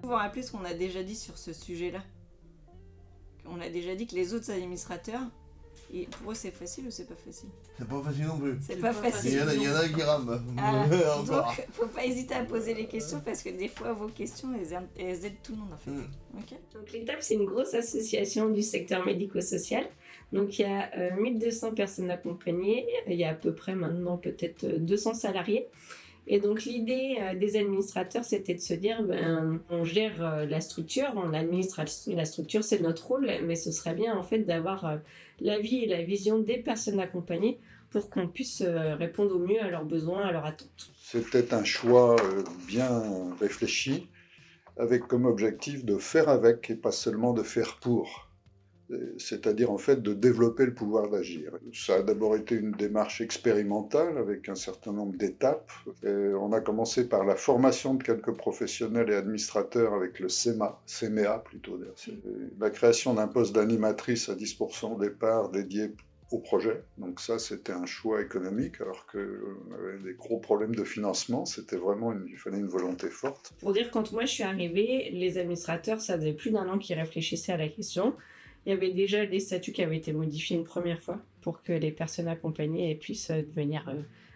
Vous vous rappelez ce qu'on a déjà dit sur ce sujet-là? On a déjà dit que les autres administrateurs, et pour eux c'est facile ou c'est pas facile? C'est pas facile non plus. C'est pas facile. Il y en a qui rament. Donc faut pas hésiter à poser les questions parce que des fois vos questions elles aident tout le monde en fait. Okay. Donc l'ETAP c'est une grosse association du secteur médico-social. Donc il y a 1200 personnes accompagnées, il y a à peu près maintenant peut-être 200 salariés. Et donc l'idée des administrateurs, c'était de se dire, on gère la structure, on administre la structure, c'est notre rôle, mais ce serait bien en fait d'avoir l'avis et la vision des personnes accompagnées pour qu'on puisse répondre au mieux à leurs besoins, à leurs attentes. C'était un choix bien réfléchi, avec comme objectif de faire avec et pas seulement de faire pour. C'est-à-dire en fait de développer le pouvoir d'agir. Ça a d'abord été une démarche expérimentale avec un certain nombre d'étapes. On a commencé par la formation de quelques professionnels et administrateurs avec le CEMEA plutôt. C'est la création d'un poste d'animatrice à 10% au départ dédié au projet. Donc ça, c'était un choix économique, alors qu'on avait des gros problèmes de financement. C'était vraiment, il fallait une volonté forte. Pour dire, quand moi je suis arrivée, les administrateurs, ça faisait plus d'1 an qu'ils réfléchissaient à la question. Il y avait déjà des statuts qui avaient été modifiés une première fois pour que les personnes accompagnées puissent devenir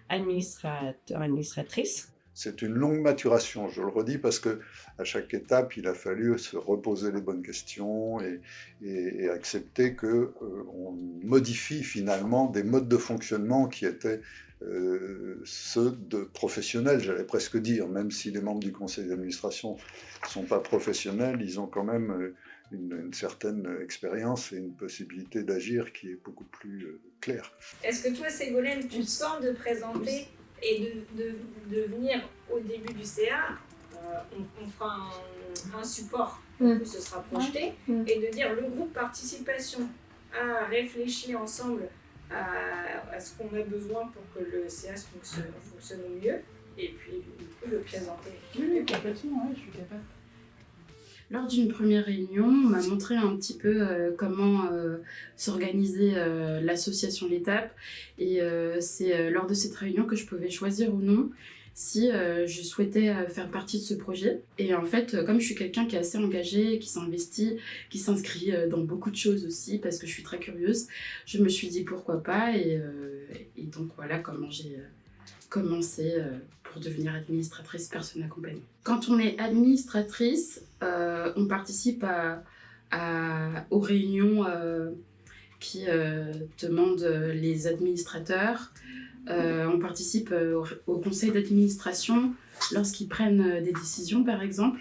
administrateurs, administratrices. C'est une longue maturation, je le redis, parce que à chaque étape, il a fallu se reposer les bonnes questions et accepter que on modifie finalement des modes de fonctionnement qui étaient ceux de professionnels, j'allais presque dire, même si les membres du conseil d'administration ne sont pas professionnels, ils ont quand même une certaine expérience et une possibilité d'agir qui est beaucoup plus claire. Est-ce que toi, Ségolène, tu te sens de présenter et de venir au début du CA, on fera un support que ce sera projeté, et de dire le groupe participation a réfléchi ensemble à ce qu'on a besoin pour que le CA fonctionne au mieux, et puis du coup le présenter. Oui, complètement, je suis capable. Lors d'une première réunion, on m'a montré un petit peu comment s'organiser l'association L'Étape. Et c'est lors de cette réunion que je pouvais choisir ou non si je souhaitais faire partie de ce projet. Et en fait, comme je suis quelqu'un qui est assez engagé, qui s'investit, qui s'inscrit dans beaucoup de choses aussi, parce que je suis très curieuse, je me suis dit pourquoi pas. Et donc voilà comment j'ai commencé pour devenir administratrice personne accompagnée. Quand on est administratrice, on participe aux réunions qui demandent les administrateurs. On participe au conseil d'administration lorsqu'ils prennent des décisions, par exemple.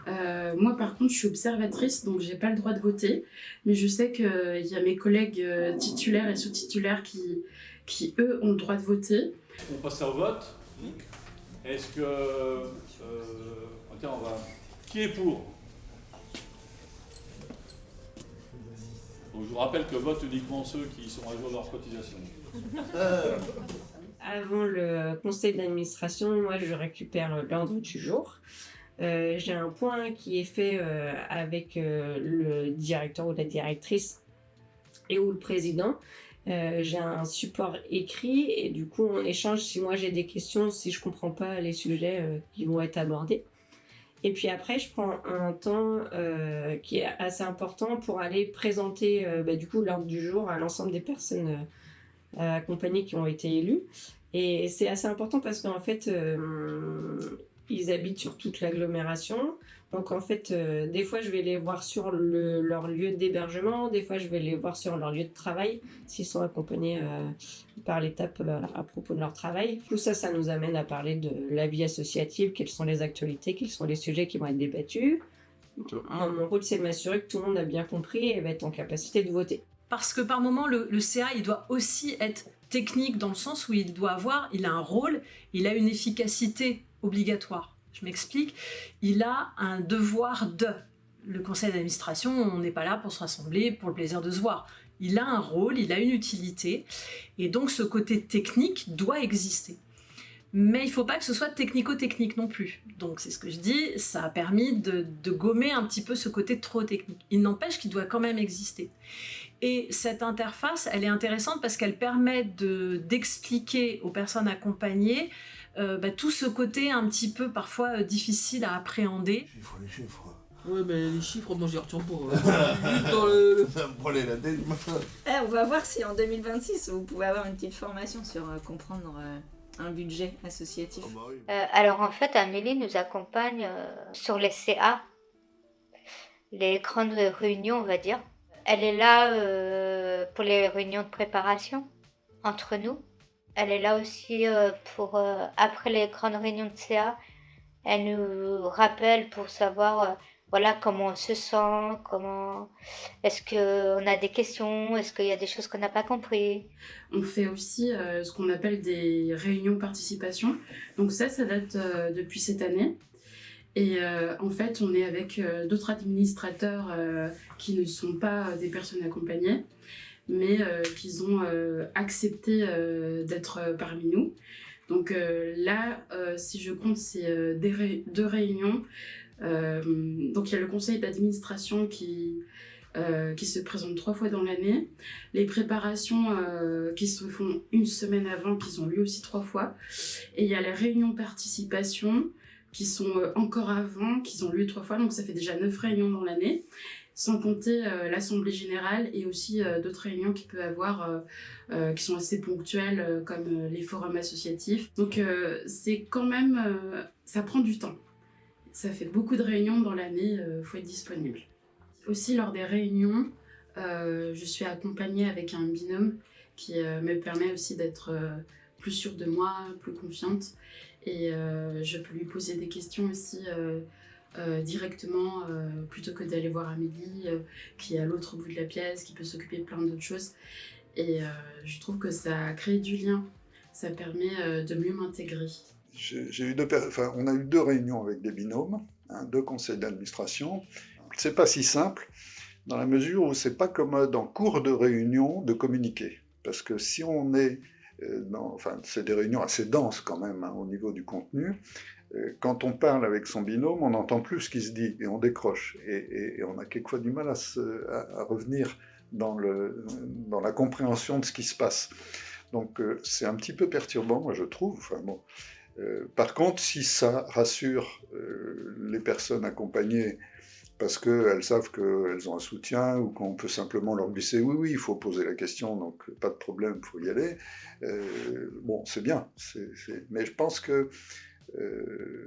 Moi, par contre, je suis observatrice, donc j'ai pas le droit de voter. Mais je sais qu'il y a mes collègues titulaires et sous-titulaires qui, eux, ont le droit de voter. On passe au vote. Est-ce que... tiens, on va... Qui est pour? Donc, je vous rappelle que vote uniquement ceux qui sont à jour de leur cotisation. Avant le conseil d'administration, moi je récupère l'ordre du jour. J'ai un point qui est fait avec le directeur ou la directrice et ou le président. J'ai un support écrit et du coup on échange si moi j'ai des questions, si je comprends pas les sujets qui vont être abordés. Et puis après je prends un temps qui est assez important pour aller présenter du coup l'ordre du jour à l'ensemble des personnes accompagnées qui ont été élues. Et c'est assez important parce qu'en fait ils habitent sur toute l'agglomération. Donc en fait, des fois je vais les voir sur leur lieu d'hébergement, des fois je vais les voir sur leur lieu de travail, s'ils sont accompagnés par l'Étape à propos de leur travail. Tout ça, ça nous amène à parler de la vie associative, quelles sont les actualités, quels sont les sujets qui vont être débattus. Moi, mon rôle, c'est de m'assurer que tout le monde a bien compris et va être en capacité de voter. Parce que par moment, le CA, il doit aussi être technique dans le sens où il a un rôle, il a une efficacité obligatoire. Je m'explique, il a un devoir de. Le conseil d'administration, on n'est pas là pour se rassembler pour le plaisir de se voir. Il a un rôle, il a une utilité, et donc ce côté technique doit exister. Mais il ne faut pas que ce soit technico-technique non plus. Donc c'est ce que je dis, ça a permis de gommer un petit peu ce côté trop technique. Il n'empêche qu'il doit quand même exister. Et cette interface, elle est intéressante parce qu'elle permet d'expliquer aux personnes accompagnées tout ce côté un petit peu parfois difficile à appréhender. Les chiffres. Ouais, mais les chiffres, moi j'y retiens pas. Juste dans le... Ça me prenait la tête, machin. On va voir si en 2026 vous pouvez avoir une petite formation sur comprendre un budget associatif. Ah bah oui. Alors en fait, Amélie nous accompagne sur les CA, les grandes réunions, on va dire. Elle est là pour les réunions de préparation entre nous. Elle est là aussi pour, après les grandes réunions de CA, elle nous rappelle pour savoir voilà, comment on se sent, est-ce qu'on a des questions, est-ce qu'il y a des choses qu'on n'a pas compris. On fait aussi ce qu'on appelle des réunions participation. Donc ça date depuis cette année. Et en fait, on est avec d'autres administrateurs qui ne sont pas des personnes accompagnées, mais qui ont accepté d'être parmi nous. Donc là, si je compte, c'est deux réunions. Donc il y a le conseil d'administration qui se présente 3 fois dans l'année, les préparations qui se font une semaine avant, qui ont lieu aussi 3 fois, et il y a les réunions participation qui sont encore avant, qui ont lieu 3 fois, donc ça fait déjà 9 réunions dans l'année, sans compter l'assemblée générale et aussi d'autres réunions qu'il peut avoir qui sont assez ponctuelles comme les forums associatifs. Donc c'est quand même, ça prend du temps. Ça fait beaucoup de réunions dans l'année, faut être disponible. Aussi, lors des réunions, je suis accompagnée avec un binôme qui me permet aussi d'être plus sûre de moi, plus confiante. Et je peux lui poser des questions aussi directement, plutôt que d'aller voir Amélie, qui est à l'autre bout de la pièce, qui peut s'occuper de plein d'autres choses. Et je trouve que ça crée du lien. Ça permet de mieux m'intégrer. On a eu 2 réunions avec des binômes, 2 conseils d'administration. C'est pas si simple, dans la mesure où c'est pas comme dans cours de réunion de communiquer. Parce que si on est c'est des réunions assez denses quand même au niveau du contenu. Quand on parle avec son binôme, on n'entend plus ce qui se dit et on décroche. Et on a quelquefois du mal à revenir dans la compréhension de ce qui se passe. Donc c'est un petit peu perturbant, moi je trouve. Par contre, si ça rassure les personnes accompagnées parce qu'elles savent qu'elles ont un soutien ou qu'on peut simplement leur glisser « oui, il faut poser la question, donc pas de problème, il faut y aller », c'est bien. Mais je pense que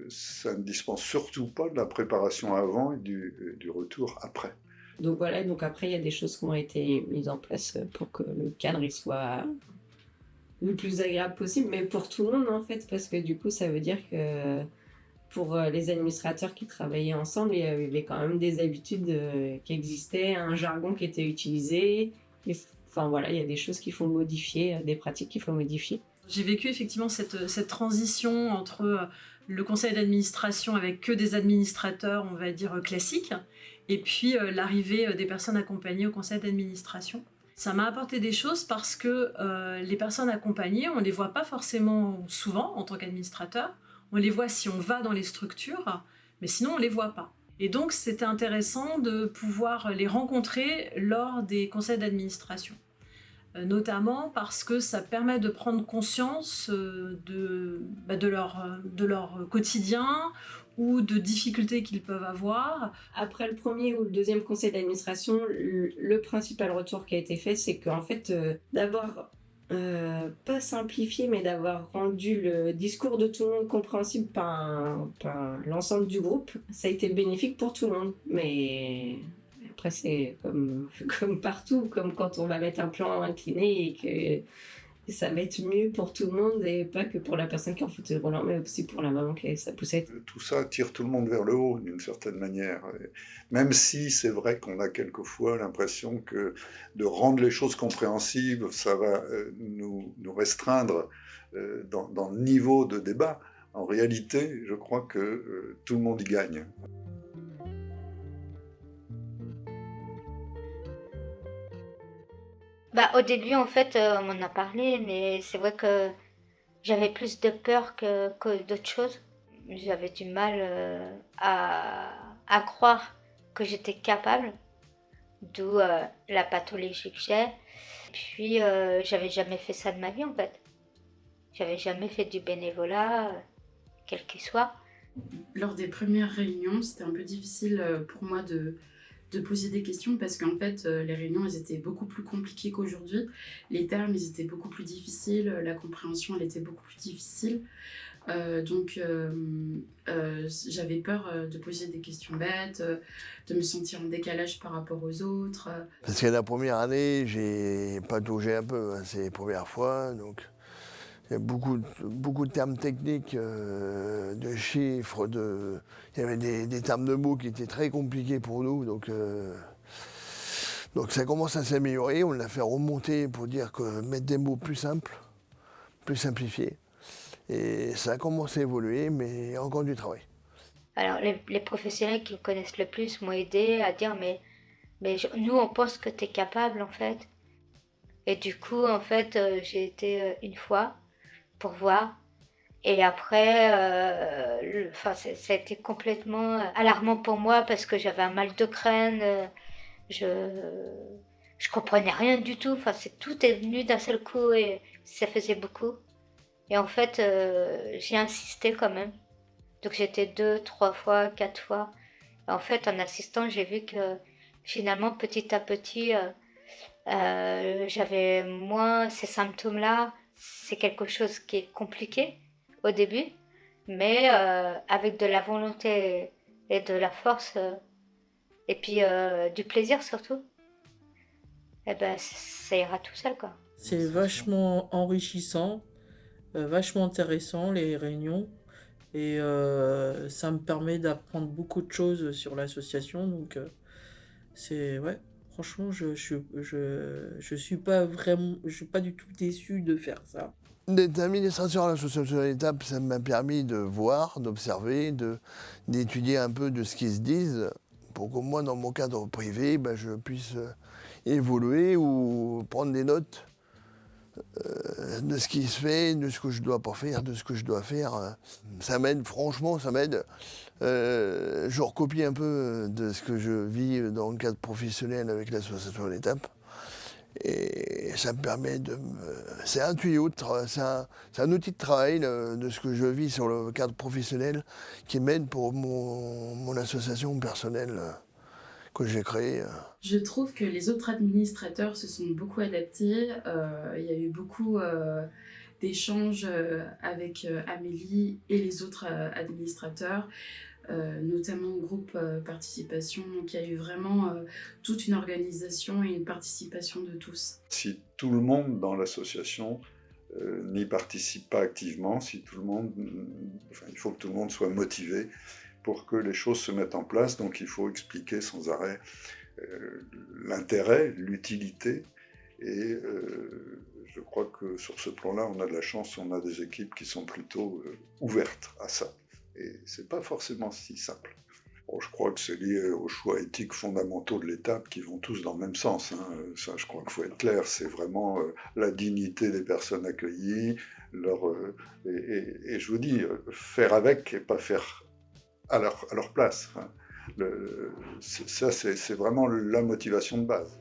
ça ne dispense surtout pas de la préparation avant et du retour après. Donc voilà, donc après il y a des choses qui ont été mises en place pour que le cadre il soit le plus agréable possible, mais pour tout le monde en fait, parce que du coup ça veut dire que pour les administrateurs qui travaillaient ensemble, il y avait quand même des habitudes qui existaient, un jargon qui était utilisé. Enfin voilà, il y a des choses qu'il faut modifier, des pratiques qu'il faut modifier. J'ai vécu effectivement cette transition entre le conseil d'administration avec que des administrateurs, on va dire, classiques, et puis l'arrivée des personnes accompagnées au conseil d'administration. Ça m'a apporté des choses parce que les personnes accompagnées, on ne les voit pas forcément souvent en tant qu'administrateur. On les voit si on va dans les structures, mais sinon on ne les voit pas. Et donc c'était intéressant de pouvoir les rencontrer lors des conseils d'administration. Notamment parce que ça permet de prendre conscience de leur quotidien ou de difficultés qu'ils peuvent avoir. Après le premier ou le deuxième conseil d'administration, le principal retour qui a été fait, c'est qu'en fait, d'avoir pas simplifié, mais d'avoir rendu le discours de tout le monde compréhensible par l'ensemble du groupe, ça a été bénéfique pour tout le monde. Mais après, c'est comme partout, comme quand on va mettre un plan incliné et que ça va être mieux pour tout le monde et pas que pour la personne qui est en fauteuil roulant, mais aussi pour la maman qui a sa poussette. Tout ça tire tout le monde vers le haut d'une certaine manière. Même si c'est vrai qu'on a quelquefois l'impression que de rendre les choses compréhensibles, ça va nous restreindre dans le niveau de débat. En réalité, je crois que tout le monde y gagne. Au début, en fait, on m'en a parlé, mais c'est vrai que j'avais plus de peur que d'autres choses. J'avais du mal à croire que j'étais capable, d'où la pathologie que j'ai. Puis, j'avais jamais fait ça de ma vie, en fait. J'avais jamais fait du bénévolat, quel qu'il soit. Lors des premières réunions, c'était un peu difficile pour moi de poser des questions parce qu'en fait, les réunions, elles étaient beaucoup plus compliquées qu'aujourd'hui. Les termes, ils étaient beaucoup plus difficiles. La compréhension, elle était beaucoup plus difficile. Donc, j'avais peur de poser des questions bêtes, de me sentir en décalage par rapport aux autres. Parce que la première année, j'ai pataugé un peu, hein, c'est les premières fois, donc il y a beaucoup de termes techniques, de chiffres, il y avait des termes de mots qui étaient très compliqués pour nous, donc ça commence à s'améliorer, on l'a fait remonter pour dire que mettre des mots plus simples, plus simplifiés, et ça a commencé à évoluer, mais il y a encore du travail. Alors, les professionnels qui me connaissent le plus m'ont aidé à dire nous, on pense que tu es capable, en fait. Et du coup, en fait, j'ai été une fois pour voir. Et après, ça a été complètement alarmant pour moi parce que j'avais un mal de crâne. Je comprenais rien du tout. Enfin, tout est venu d'un seul coup et ça faisait beaucoup. Et en fait, j'ai insisté quand même. Donc j'étais 2, 3 fois, 4 fois. Et en fait, en assistant, j'ai vu que finalement, petit à petit, j'avais moins ces symptômes-là. C'est quelque chose qui est compliqué au début, mais avec de la volonté et de la force, et puis du plaisir surtout, eh ben, ça ira tout seul, quoi. C'est vachement enrichissant, vachement intéressant les réunions. Et ça me permet d'apprendre beaucoup de choses sur l'association. Donc ouais, franchement, je suis pas du tout déçu de faire ça. D'être administrateur à l'association L'Étape, ça m'a permis de voir, d'observer, d'étudier un peu de ce qu'ils se disent, pour que moi, dans mon cadre privé, je puisse évoluer ou prendre des notes de ce qui se fait, de ce que je dois pas faire, de ce que je dois faire. Ça m'aide, franchement, ça m'aide. Je recopie un peu de ce que je vis dans le cadre professionnel avec l'association L'Étape. Et ça me permet c'est un tuyau, c'est un outil de travail de ce que je vis sur le cadre professionnel qui m'aide pour mon association personnelle que j'ai créée. Je trouve que les autres administrateurs se sont beaucoup adaptés. Il y a eu beaucoup d'échanges avec Amélie et les autres administrateurs, notamment au groupe participation. Donc il y a eu vraiment toute une organisation et une participation de tous. Si tout le monde dans l'association n'y participe pas activement, il faut que tout le monde soit motivé pour que les choses se mettent en place. Donc il faut expliquer sans arrêt l'intérêt, l'utilité. Et je crois que sur ce plan-là, on a de la chance, on a des équipes qui sont plutôt ouvertes à ça. Et c'est pas forcément si simple. Bon, je crois que c'est lié aux choix éthiques fondamentaux de l'Étape qui vont tous dans le même sens. Ça, je crois qu'il faut être clair. C'est vraiment la dignité des personnes accueillies. Et je vous dis, faire avec et pas faire à leur place. Ça, c'est vraiment la motivation de base.